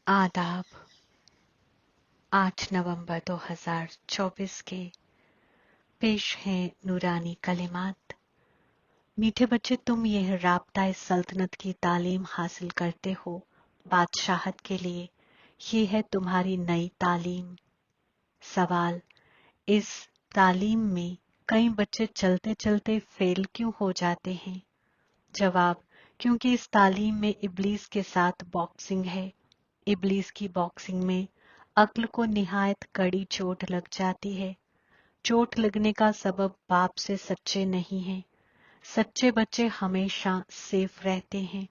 आदाब। 8 नवंबर 2024 के पेश हैं नूरानी कलिमात। मीठे बच्चे, तुम यह राब्ता सल्तनत की तालीम हासिल करते हो बादशाहत के लिए। ये है तुम्हारी नई तालीम। सवाल, इस तालीम में कई बच्चे चलते चलते फेल क्यों हो जाते हैं? जवाब, क्योंकि इस तालीम में इब्लीस के साथ बॉक्सिंग है। इब्लीस की बॉक्सिंग में अक्ल को निहायत कड़ी चोट लग जाती है। चोट लगने का सबब बाप से सच्चे नहीं है। सच्चे बच्चे हमेशा सेफ रहते हैं।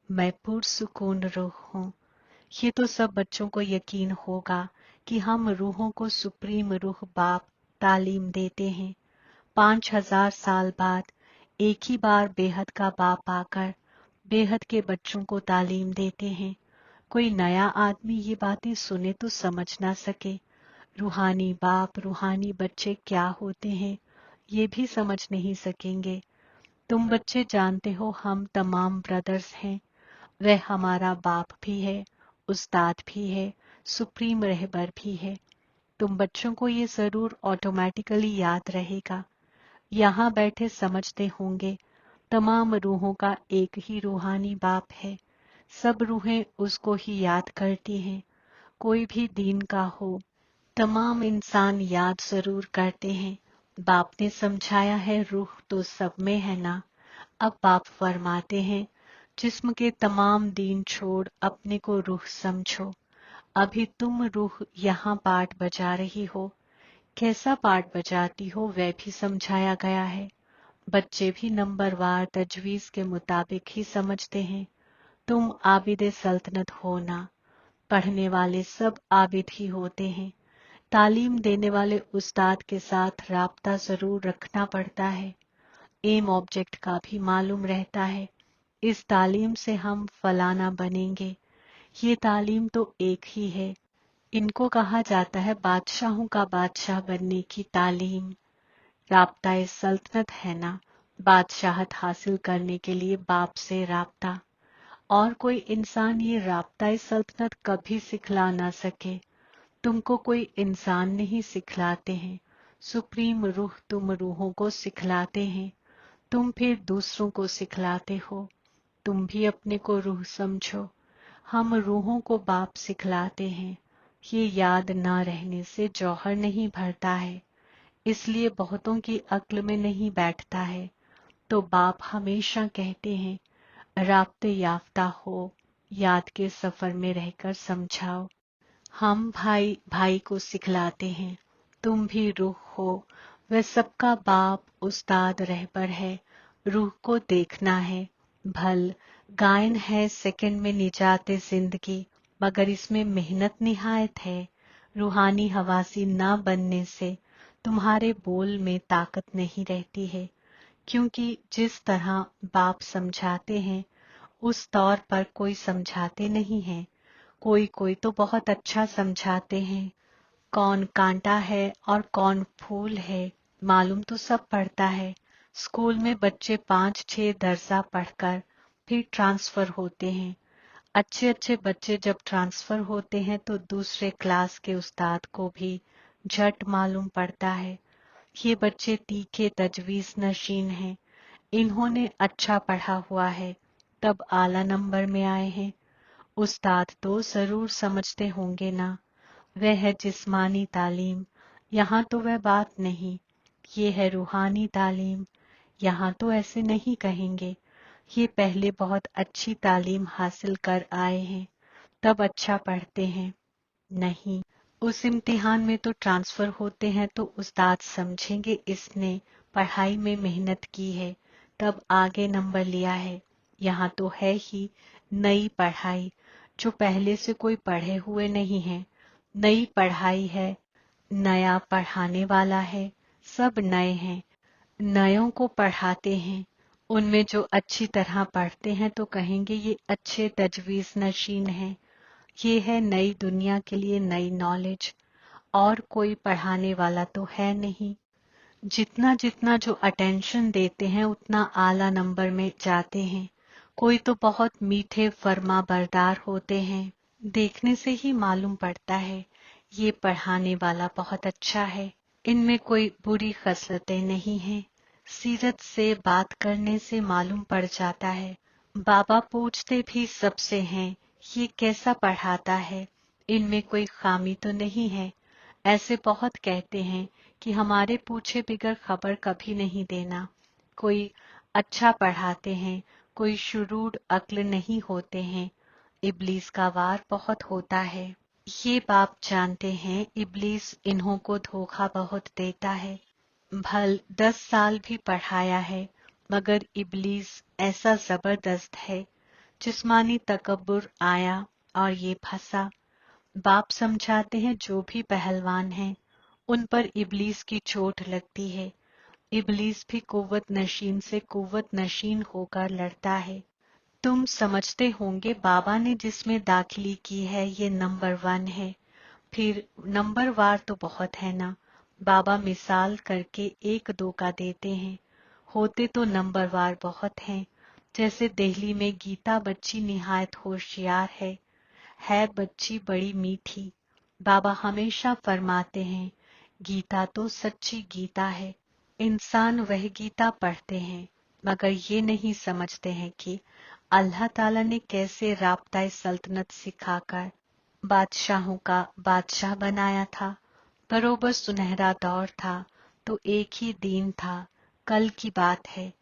मैं पुरसुकून रूह हूँ। ये तो सब बच्चों को यकीन होगा कि हम रूहों को सुप्रीम रूह बाप तालीम देते हैं। 5000 साल बाद एक ही बार बेहद का बाप आकर बेहद के बच्चों को तालीम देते हैं। कोई नया आदमी ये बातें सुने तो समझ ना सके। रूहानी बाप रूहानी बच्चे क्या होते हैं ये भी समझ नहीं सकेंगे। तुम बच्चे जानते हो हम तमाम ब्रदर्स हैं। वह हमारा बाप भी है, उस्ताद भी है, सुप्रीम रहबर भी है। तुम बच्चों को ये जरूर ऑटोमेटिकली याद रहेगा। यहाँ बैठे समझते होंगे तमाम रूहों का एक ही रूहानी बाप है। सब रूहें उसको ही याद करती हैं। कोई भी दीन का हो, तमाम इंसान याद जरूर करते हैं। बाप ने समझाया है रूह तो सब में है ना। अब बाप फरमाते हैं जिस्म के तमाम दीन छोड़ अपने को रूह समझो। अभी तुम रूह यहाँ पाठ बजा रही हो। कैसा पाठ बजाती हो वह भी समझाया गया है। बच्चे भी नंबरवार तजवीज के मुताबिक ही समझते हैं। तुम आबिद सल्तनत हो ना। पढ़ने वाले सब आबिद ही होते हैं। तालीम देने वाले उस्ताद के साथ राब्ता जरूर रखना पड़ता है। एम ऑब्जेक्ट का भी मालूम रहता है। इस तालीम से हम फलाना बनेंगे। ये तालीम तो एक ही है। इनको कहा जाता है बादशाहों का बादशाह बनने की तालीम। राब्ता सल्तनत है ना। बादशाहत हासिल करने के लिए बाप से राब्ता। और कोई इंसान ये राब्ता सल्तनत कभी सिखला ना सके। तुमको कोई इंसान नहीं सिखलाते हैं। सुप्रीम रूह तुम रूहों को सिखलाते हैं। तुम फिर दूसरों को सिखलाते हो। तुम भी अपने को रूह समझो। हम रूहों को बाप सिखलाते हैं। ये याद ना रहने से जौहर नहीं भरता है, इसलिए बहुतों की अक्ल में नहीं बैठता है। तो बाप हमेशा कहते हैं राब्ते याफ्ता हो, याद के सफर में रहकर समझाओ। हम भाई भाई को सिखलाते हैं। तुम भी रूह हो। वह सबका बाप उस्ताद रहबर है। रूह को देखना है। भल गायन है सेकंड में निजाते जिंदगी, मगर इसमें मेहनत निहायत है। रूहानी हवासी ना बनने से तुम्हारे बोल में ताकत नहीं रहती है, क्योंकि जिस तरह बाप समझाते हैं उस तौर पर कोई समझाते नहीं है। कोई कोई तो बहुत अच्छा समझाते हैं। कौन कांटा है और कौन फूल है मालूम तो सब पड़ता है। स्कूल में बच्चे 5-6 दर्जा पढ़कर फिर ट्रांसफर होते हैं। अच्छे अच्छे बच्चे जब ट्रांसफर होते हैं तो दूसरे क्लास के उस्ताद को भी झट मालूम पड़ता है ये बच्चे तीखे तजवीज नशीन हैं। इन्होंने अच्छा पढ़ा हुआ है तब आला नंबर में आए हैं। उस्ताद तो जरूर समझते होंगे ना। वह है जिस्मानी तालीम। यहाँ तो वह बात नहीं। ये है रूहानी तालीम। यहाँ तो ऐसे नहीं कहेंगे। ये पहले बहुत अच्छी तालीम हासिल कर आए हैं तब अच्छा पढ़ते हैं। नहीं, उस इम्तिहान में तो ट्रांसफर होते हैं तो उस्ताद समझेंगे इसने पढ़ाई में मेहनत की है तब आगे नंबर लिया है। यहाँ तो है ही नई पढ़ाई, जो पहले से कोई पढ़े हुए नहीं है। नई पढ़ाई है, नया पढ़ाने वाला है, सब नए हैं। नयों को पढ़ाते हैं। उनमें जो अच्छी तरह पढ़ते हैं तो कहेंगे ये अच्छे तजवीज नशीन हैं। ये है नई दुनिया के लिए नई नॉलेज। और कोई पढ़ाने वाला तो है नहीं। जितना जितना जो अटेंशन देते हैं उतना आला नंबर में जाते हैं। कोई तो बहुत मीठे फर्मा बरदार होते हैं, देखने से ही मालूम पड़ता है ये पढ़ाने वाला बहुत अच्छा है, इनमें कोई बुरी खसलतें नहीं हैं। सीरत से बात करने से मालूम पड़ जाता है। बाबा पूछते भी सबसे हैं, ये कैसा पढ़ाता है, इनमें कोई खामी तो नहीं है। ऐसे बहुत कहते हैं कि हमारे पूछे बिगर खबर कभी नहीं देना। कोई अच्छा पढ़ाते हैं, कोई शुरूर अक्ल नहीं होते हैं। इब्लीस का वार बहुत होता है। ये बाप जानते हैं इब्लीस इन्हों को धोखा बहुत देता है। भल 10 साल भी पढ़ाया है, मगर इब्लीस ऐसा जबरदस्त है। जिस्मानी तकब्बुर आया और ये फंसा। बाप समझाते हैं जो भी पहलवान हैं उन पर इब्लीस की चोट लगती है। इब्लीस भी कुव्वत नशीन से कुव्वत नशीन होकर लड़ता है। तुम समझते होंगे बाबा ने जिसमें दाखिली की है ये नंबर 1 है। फिर नंबर वार तो बहुत है ना। बाबा मिसाल करके 1-2 का देते हैं, होते तो नंबर वार बहुत हैं। जैसे दिल्ली में गीता बच्ची निहायत होशियार है बच्ची बड़ी मीठी। बाबा हमेशा फरमाते हैं गीता तो सच्ची गीता है। इंसान वह गीता पढ़ते हैं, मगर ये नहीं समझते हैं कि अल्लाह ताला ने कैसे राब्ता सल्तनत सिखाकर बादशाहों का बादशाह बनाया था। बरोबर सुनहरा दौर था तो एक ही दिन था। कल की बात है।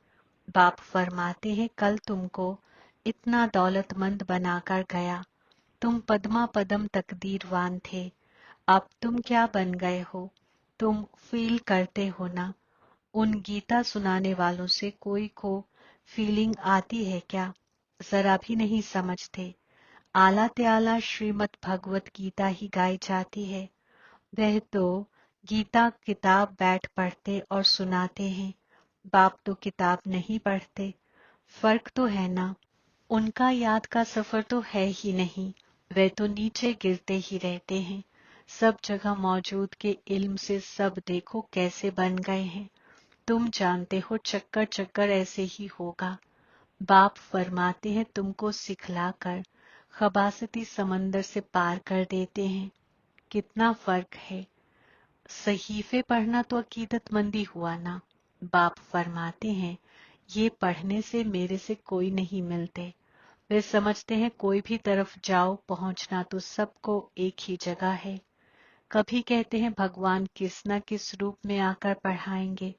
बाप फरमाते हैं कल तुमको इतना दौलतमंद बनाकर गया, तुम पद्मा पदम तकदीरवान थे। अब तुम क्या बन गए हो, तुम फील करते हो ना। उन गीता सुनाने वालों से कोई को फीलिंग आती है क्या? जरा भी नहीं समझते। आला त्याला श्रीमद् भगवत गीता ही गाई जाती है। वह तो गीता किताब बैठ पढ़ते और सुनाते हैं। बाप तो किताब नहीं पढ़ते। फर्क तो है ना। उनका याद का सफर तो है ही नहीं। वे तो नीचे गिरते ही रहते हैं। सब जगह मौजूद के इल्म से सब देखो कैसे बन गए हैं। तुम जानते हो चक्कर चक्कर ऐसे ही होगा। बाप फरमाते हैं तुमको सिखलाकर खबासती समंदर से पार कर देते हैं। कितना फर्क है। सहीफे पढ़ना तो अकीदतमंदी हुआ ना। बाप फरमाते हैं ये पढ़ने से मेरे से कोई नहीं मिलते। वे समझते हैं कोई भी तरफ जाओ पहुंचना तो सबको एक ही जगह है। कभी कहते हैं भगवान किस न किस रूप में आकर पढ़ाएंगे।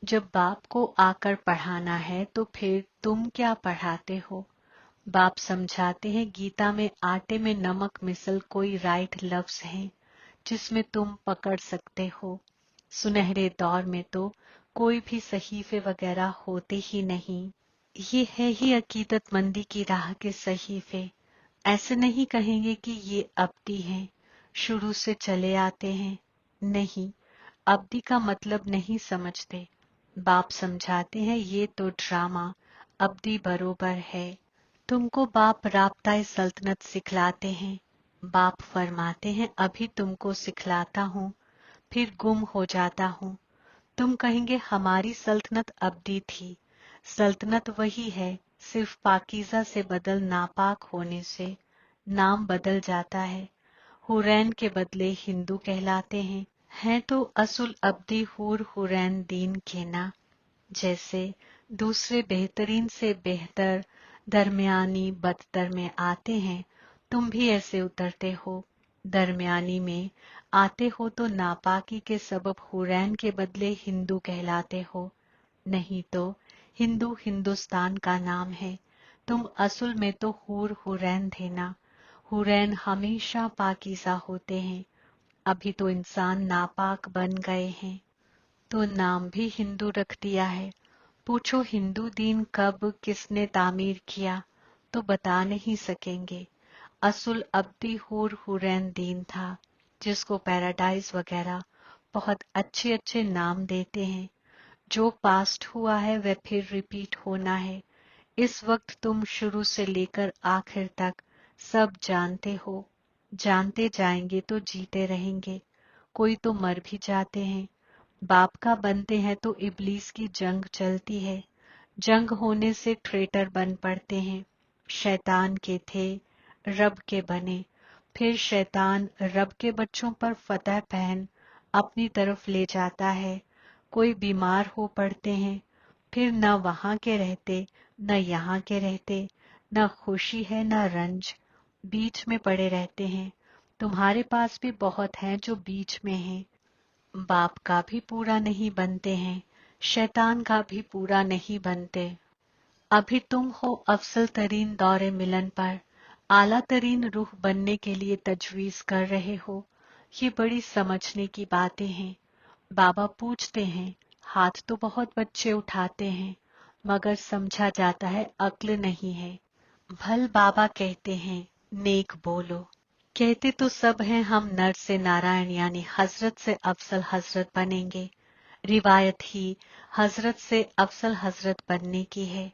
जब बाप को आकर पढ़ाना है तो फिर तुम क्या पढ़ाते हो? बाप समझाते हैं गीता में आटे में नमक मिसल कोई राइट लफ्ज है जिसमें तुम पकड़ सकते हो। सुनहरे दौर में तो कोई भी सहीफे वगैरह होते ही नहीं। ये है ही अकीदतमंदी की राह के सहीफे। ऐसे नहीं कहेंगे कि ये अब्दी हैं, शुरू से चले आते हैं। नहीं, अब्दी का मतलब नहीं समझते। बाप समझाते हैं ये तो ड्रामा अब्दी बरोबर है। तुमको बाप राब्ता सल्तनत सिखलाते हैं। बाप फरमाते हैं अभी तुमको सिखलाता हूँ, फिर गुम हो जाता हूँ। तुम कहेंगे हमारी सल्तनत अब्दी थी। सल्तनत वही है, सिर्फ पाकीज़ा से बदल नापाक होने से नाम बदल जाता है। हुरैन के बदले हिंदू कहलाते हैं तो असुल अब्दी हूर हुरैन दीन के ना। जैसे दूसरे बेहतरीन से बेहतर दरमियानी बदतर में आते हैं, तुम भी ऐसे उतरते हो। दरमियानी में आते हो तो नापाकी के सबब हुरैन के बदले हिंदू कहलाते हो। नहीं तो हिंदू हिंदुस्तान का नाम है। तुम असल में तो हूर हुरैन थे ना। हुरैन हमेशा पाकीज़ा होते हैं। अभी तो इंसान नापाक बन गए हैं तो नाम भी हिंदू रख दिया है। पूछो हिंदू दीन कब किसने तामीर किया तो बता नहीं सकेंगे। असुल अब्दी हूर हुरैन दीन था जिसको पैराडाइज वगैरह बहुत अच्छे अच्छे नाम देते हैं। जो पास्ट हुआ है वह फिर रिपीट होना है। इस वक्त तुम शुरू से लेकर आखिर तक सब जानते हो। जानते जाएंगे तो जीते रहेंगे। कोई तो मर भी जाते हैं। बाप का बनते हैं तो इब्लीस की जंग चलती है। जंग होने से ट्रेटर बन पड़ते हैं। शैतान के थे, रब के बने। फिर शैतान रब के बच्चों पर फतह पहन अपनी तरफ ले जाता है। कोई बीमार हो पड़ते हैं, फिर न वहां के रहते न यहाँ के रहते, न खुशी है न रंज, बीच में पड़े रहते हैं। तुम्हारे पास भी बहुत हैं जो बीच में हैं। बाप का भी पूरा नहीं बनते हैं, शैतान का भी पूरा नहीं बनते। अभी तुम हो अफसल तरीन दौरे मिलन पर, आला तरीन रूह बनने के लिए तजवीज कर रहे हो। ये बड़ी समझने की बातें हैं। बाबा पूछते हैं, हाथ तो बहुत बच्चे उठाते हैं, मगर समझा जाता है अक्ल नहीं है। भल बाबा कहते हैं, नेक बोलो। कहते तो सब हैं हम नर से नारायण यानी हजरत से अफसल हजरत बनेंगे। रिवायत ही हजरत से अफसल हजरत बनने की है।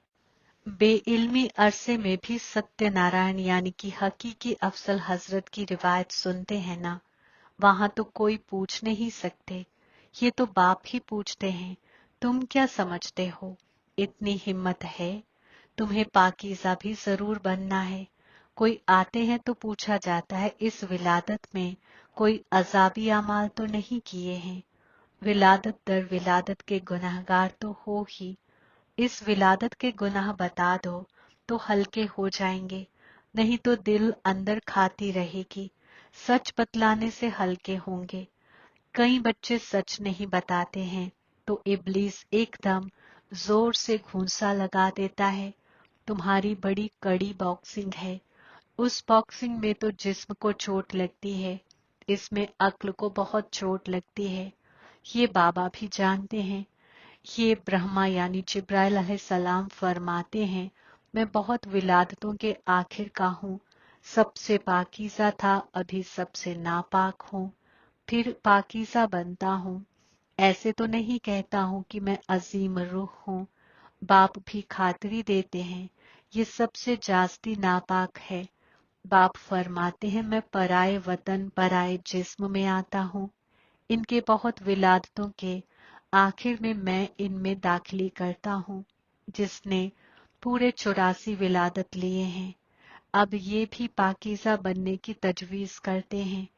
बेइल्मी अरसे में भी सत्यनारायण यानी कि हकीकी अफसल हजरत की रिवायत सुनते हैं ना, वहां तो कोई पूछ नहीं सकते। ये तो बाप ही पूछते हैं, तुम क्या समझते हो? इतनी हिम्मत है? तुम्हें पाकीज़ा भी जरूर बनना है। कोई आते हैं तो पूछा जाता है, इस विलादत में कोई अजाबी अमाल तो नहीं किए हैं? विलादत दर विलादत के गुनहगार तो हो ही। इस विलादत के गुनाह बता दो तो हल्के हो जाएंगे, नहीं तो दिल अंदर खाती रहेगी। सच बतलाने से हल्के होंगे। कई बच्चे सच नहीं बताते हैं तो इब्लीस एकदम जोर से घूंसा लगा देता है। तुम्हारी बड़ी कड़ी बॉक्सिंग है। उस बॉक्सिंग में तो जिस्म को चोट लगती है, इसमें अक्ल को बहुत चोट लगती है। ये बाबा भी जानते हैं। ये ब्रह्मा यानी जिब्राइल अलैहिस्सलाम फरमाते हैं, मैं बहुत विलादतों के आखिर का हूँ। सबसे पाकीज़ा था, अभी सबसे नापाक हूँ, फिर पाकीज़ा बनता हूँ। ऐसे तो नहीं कहता हूँ कि मैं अजीम रूह हूँ। बाप भी खातरी देते हैं, ये सबसे जास्ती नापाक है। बाप फरमाते हैं, मैं पराए वतन पराए जिस्म में आता हूँ। इनके बहुत विलादतों के आखिर में मैं इनमें दाखिली करता हूँ, जिसने पूरे 84 विलादत लिए हैं। अब ये भी पाकीज़ा बनने की तजवीज करते हैं।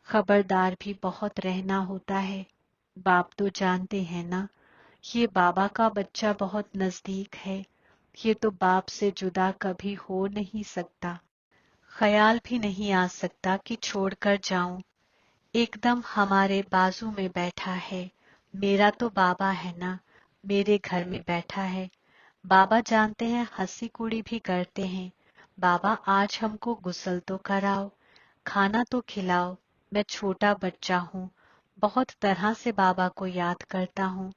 खबरदार भी बहुत रहना होता है। बाप तो जानते हैं ना, ये बाबा का बच्चा बहुत नजदीक है। ये तो बाप से जुदा कभी हो नहीं सकता। ख्याल भी नहीं आ सकता कि छोड़कर जाऊं। एकदम हमारे बाजू में बैठा है। मेरा तो बाबा है ना, मेरे घर में बैठा है। बाबा जानते हैं, हंसी कुड़ी भी करते हैं। बाबा आज हमको गुस्ल तो कराओ, खाना तो खिलाओ। मैं छोटा बच्चा हूँ, बहुत तरह से बाबा को याद करता हूँ।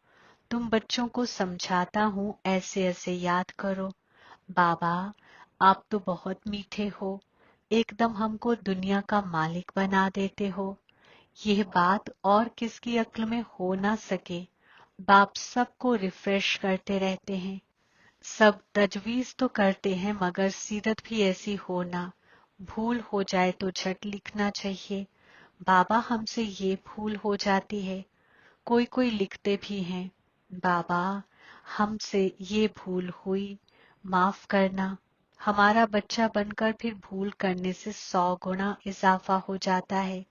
तुम बच्चों को समझाता हूँ, ऐसे ऐसे याद करो। बाबा, आप तो बहुत मीठे हो, एकदम हमको दुनिया का मालिक बना देते हो। यह बात और किसकी अक्ल में हो ना सके। बाप सबको रिफ्रेश करते रहते हैं। सब तजवीज तो करते हैं, मगर सीरत भी ऐसी हो ना। भूल हो जाए तो झट लिखना चाहिए। बाबा, हमसे ये भूल हो जाती है। कोई कोई लिखते भी हैं, बाबा हमसे ये भूल हुई, माफ करना। हमारा बच्चा बनकर फिर भूल करने से 100 गुना इजाफा हो जाता है।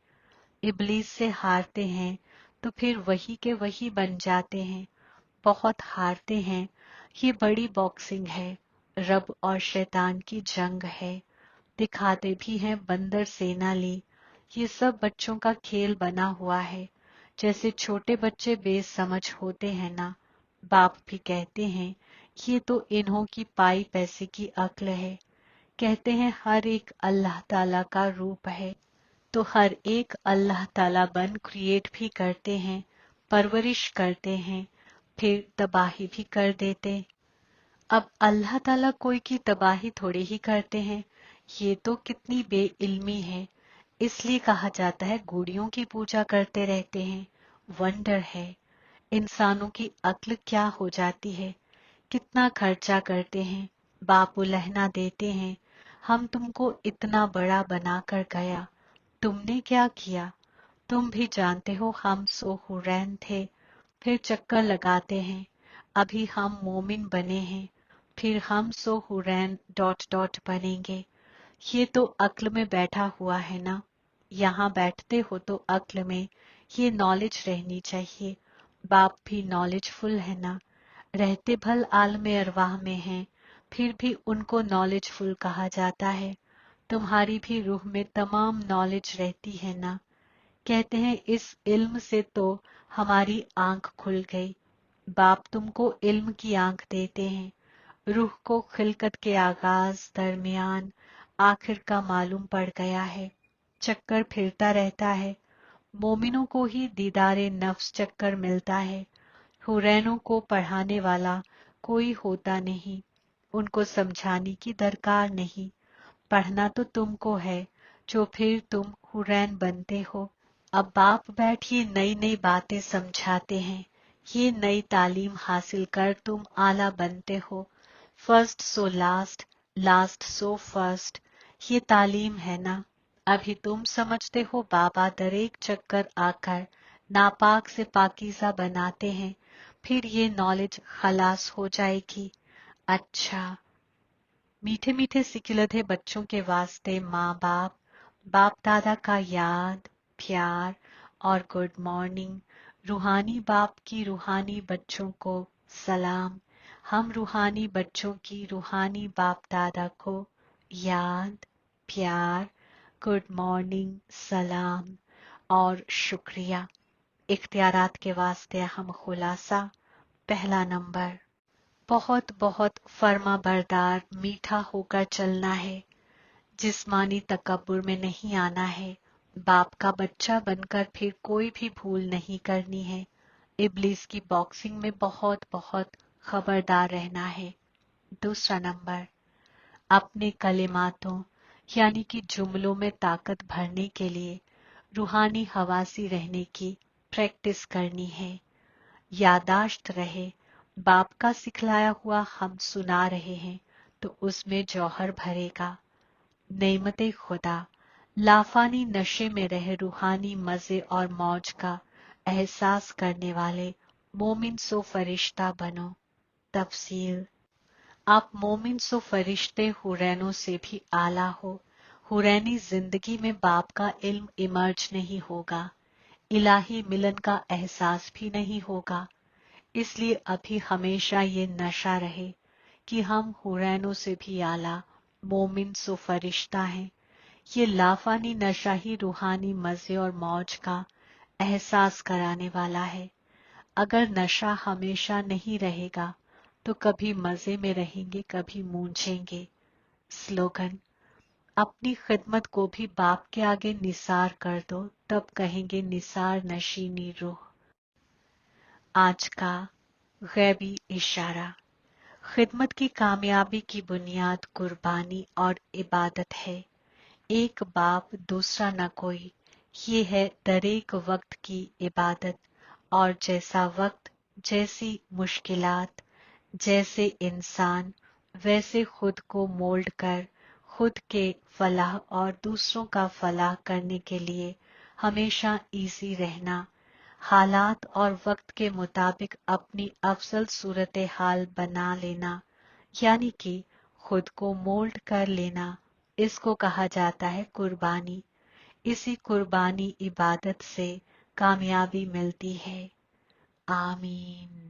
इब्लीस से हारते हैं तो फिर वही के वही बन जाते हैं। बहुत हारते हैं। ये बड़ी बॉक्सिंग है, रब और शैतान की जंग है। दिखाते भी हैं बंदर सेना ली। ये सब बच्चों का खेल बना हुआ है। जैसे छोटे बच्चे बेसमझ होते हैं ना, बाप भी कहते हैं ये तो इन्हों की पाई पैसे की अक्ल है। कहते हैं हर एक अल्लाह ताला का रूप है, तो हर एक अल्लाह ताला बन क्रिएट भी करते हैं, परवरिश करते हैं, फिर तबाही भी कर देते। अब अल्लाह ताला कोई की तबाही थोड़ी ही करते हैं। ये तो कितनी बेइल्मी है। इसलिए कहा जाता है गुड़ियों की पूजा करते रहते हैं। वंडर है, इंसानों की अक्ल क्या हो जाती है। कितना खर्चा करते हैं, बापू लहना देते हैं, हम तुमको इतना बड़ा बना कर गया, तुमने क्या किया? तुम भी जानते हो हम सो हुरैन थे, फिर चक्कर लगाते हैं। अभी हम मोमिन बने हैं, फिर हम सो हुरैन डॉट डॉट बनेंगे। ये तो अक्ल में बैठा हुआ है ना, यहाँ बैठते हो तो अक्ल में ये नॉलेज रहनी चाहिए। बाप भी नॉलेजफुल है ना, रहते भल आलम अरवाह में हैं, फिर भी उनको नॉलेजफुल कहा जाता है। तुम्हारी भी रूह में तमाम नॉलेज रहती है ना। कहते हैं इस इल्म से तो हमारी आंख खुल गई। बाप तुमको इल्म की आंख देते हैं। रूह को खिलकत के आगाज, दरमियान, आखिर का मालूम पड़ गया है। चक्कर फिरता रहता है। मोमिनों को ही दीदारे नफ्स चक्कर मिलता है। हुरैनों को पढ़ाने वाला कोई होता नहीं, उनको समझाने की दरकार नहीं। पढ़ना तो तुमको है, जो फिर तुम हुरैन बनते हो। अब बाप बैठिए नई नई बातें समझाते हैं। ये नई तालीम हासिल कर तुम आला बनते हो। First so last, last so first, ये तालीम है ना। अभी तुम समझते हो बाबा दरेक चक्कर आकर नापाक से पाकीज़ा बनाते हैं, फिर ये नॉलेज खलास हो जाएगी। अच्छा, मीठे मीठे सिकिलधे बच्चों के वास्ते माँ बाप, बाप दादा का याद, प्यार और गुड मॉर्निंग। रूहानी बाप की रूहानी बच्चों को सलाम। हम रूहानी बच्चों की रूहानी बाप दादा को याद, प्यार, गुड मॉर्निंग, सलाम और शुक्रिया। इख्तियारात के वास्ते हम खुलासा। पहला नंबर, बहुत बहुत फर्मा बरदार मीठा होकर चलना है। जिस्मानी तकब्बुर में नहीं आना है। बाप का बच्चा बनकर फिर कोई भी भूल नहीं करनी है। इब्लीस की बॉक्सिंग में बहुत बहुत खबरदार रहना है। दूसरा नंबर, अपने कलिमातों यानी कि जुमलों में ताकत भरने के लिए रूहानी हवासी रहने की प्रैक्टिस करनी है। यादाश्त रहे, बाप का सिखलाया हुआ हम सुना रहे हैं तो उसमें जौहर भरेगा। नेमते खुदा, लाफानी नशे में रह रूहानी मजे और मौज का एहसास करने वाले मोमिन सो फरिश्ता बनो। तफसील, आप मोमिन सो फरिश्ते हुरैनों से भी आला हो। हुरैनी जिंदगी में बाप का इल्म इमर्ज नहीं होगा, इलाही मिलन का एहसास भी नहीं होगा। इसलिए अभी हमेशा ये नशा रहे कि हम हुरैनों से भी आला मोमिन सो फरिश्ता हैं। ये लाफानी नशा ही रूहानी मजे और मौज का एहसास कराने वाला है। अगर नशा हमेशा नहीं रहेगा तो कभी मजे में रहेंगे, कभी मूंझेंगे। स्लोगन, अपनी खिदमत को भी बाप के आगे निसार कर दो, तब कहेंगे निसार नशीनी रूह। आज का गैबी इशारा, खिदमत की कामयाबी की बुनियाद कुर्बानी और इबादत है। एक बाप दूसरा न कोई, ये है दरेक वक्त की इबादत। और जैसा वक्त, जैसी मुश्किलात, जैसे इंसान, वैसे खुद को मोल्ड कर खुद के फलाह और दूसरों का फलाह करने के लिए हमेशा इजी रहना, हालात और वक्त के मुताबिक अपनी अफजल सूरत हाल बना लेना, यानी कि खुद को मोल्ड कर लेना, इसको कहा जाता है कुर्बानी। इसी कुर्बानी इबादत से कामयाबी मिलती है। आमीन।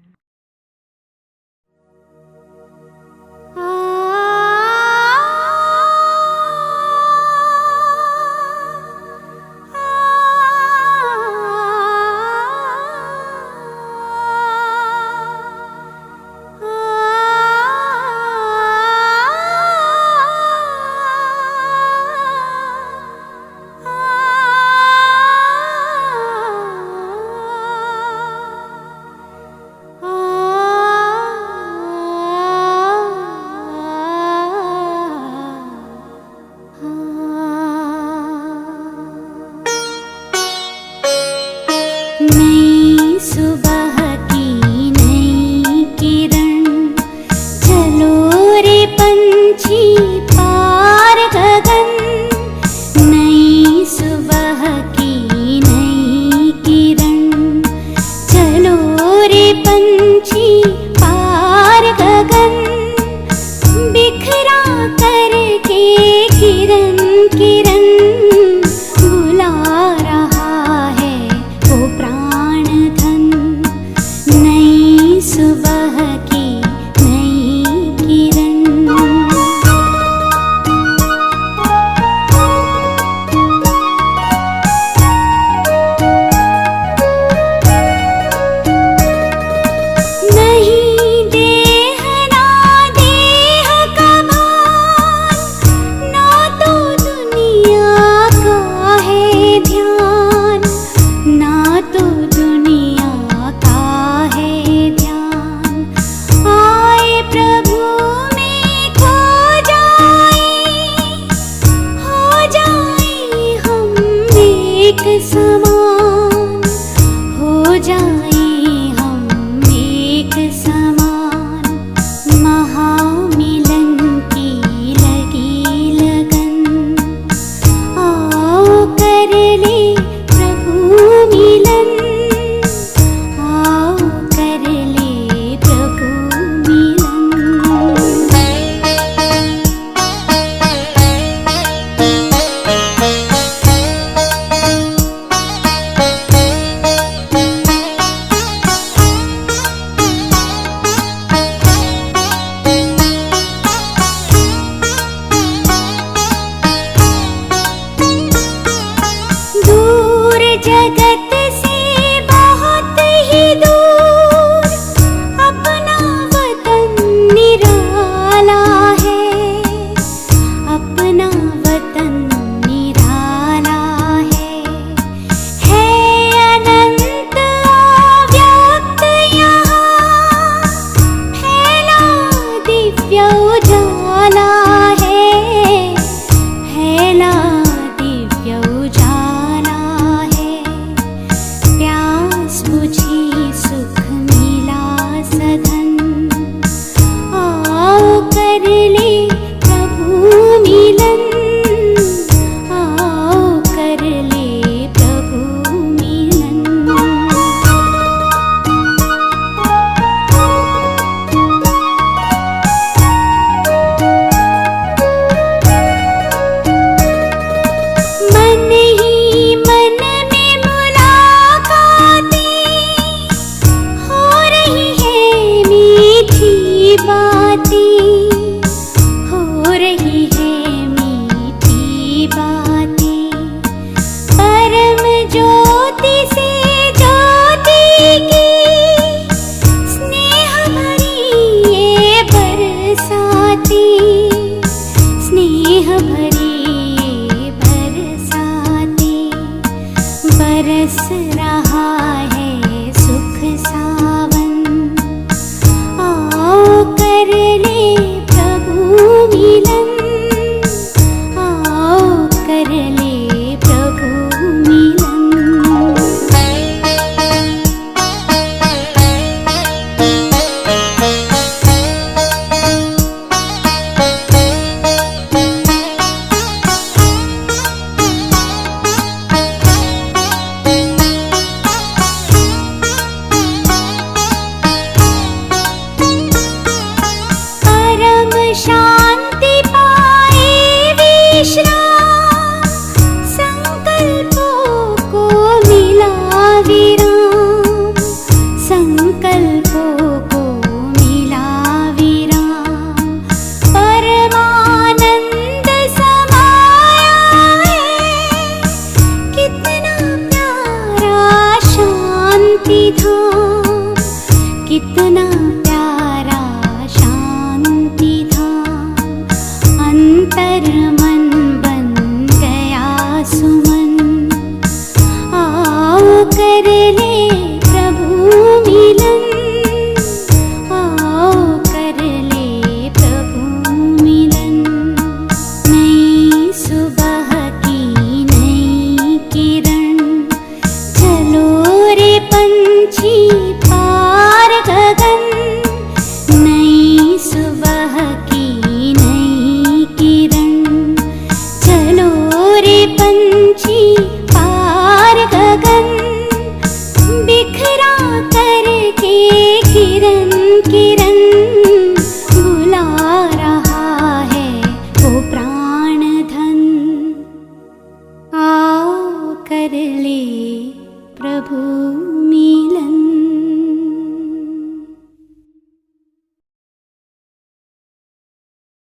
समा